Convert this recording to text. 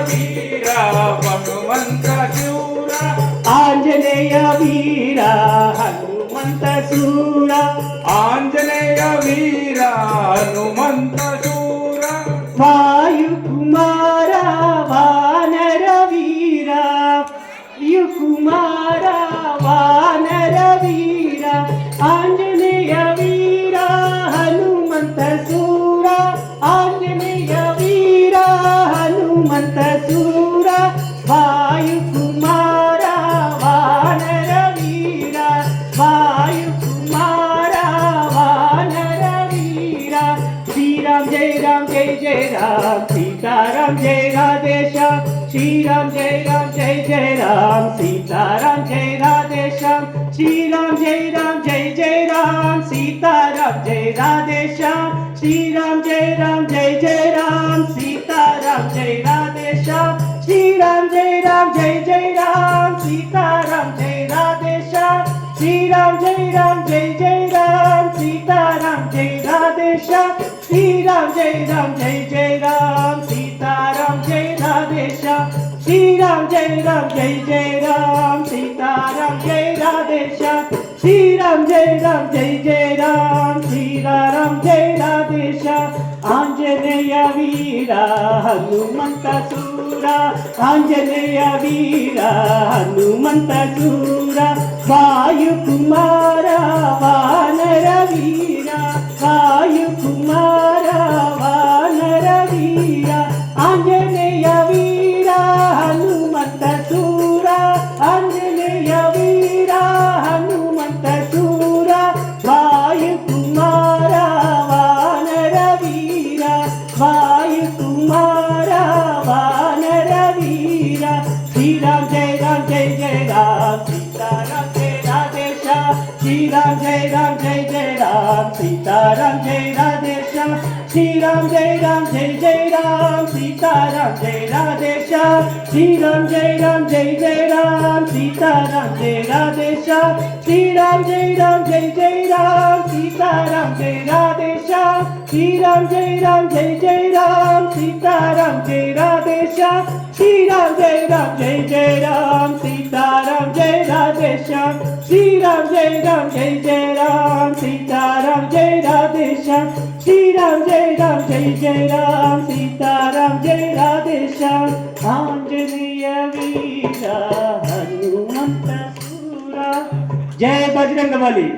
वीरा हनुमंत शूरा आंजनेय वीरा हनुमंत शूरा आंजनेय वीरा हनुमंत शूरा वायुकुमारा वानर वीरा वायुकुमारा वानर वीरा आंजनेय वीरा हनुमंत शूरा आंजनेय वीरा हनुमंत शूरा वायुकुमारा वानर वीरा वायुकुमारा वानर वीरा श्रीराम जय राम सीताराम जय राधेश्याम श्रीराम जय राम सीताराम जय राधेश्याम श्रीराम जय राम सीताराम जय राधेश्याम श्रीराम जय राम सीताराम जय राधेश्याम श्रीराम जय राम सीताराम जय राधेश्याम श्रीराम जय राम सीताराम जय राधेश्याम श्रीराम जय राम सीताराम जय राधेश्याम श्रीराम जय राम सीताराम जय राधेश्याम श्रीराम जय राम सीताराम जय राधेश्याम आंजनेय वीरा हनुमंत शूरा आंजनेय वीरा हनुमंत शूरा वायुकुमारा वानर वीरा वायुकुमारा वानर वीरा आंजनेय वीरा हनुमंत शूरा आंजनेय वीरा हनुमंत शूरा वायुकुमारा वानर वीरा वायुकुमारा वानर वीरा श्रीराम जय राम सीताराम जय राधेश्याम श्रीराम जय राम सीताराम जय राधेश्याम श्रीराम जय राम सीताराम जय राधेश्याम श्रीराम जय राम सीताराम जय राधेश्याम श्रीराम जय राम सीताराम जय राधेश्याम श्रीराम जय राम सीताराम जय राधेश्याम श्रीराम जय राम सीताराम जय राधेश्याम श्रीराम जय राम सीताराम जय राधेश्याम श्रीराम जय राम सीताराम जय राधेश्याम आंजनेय वीरा हनुमंत शूरा जय बजरंगबली।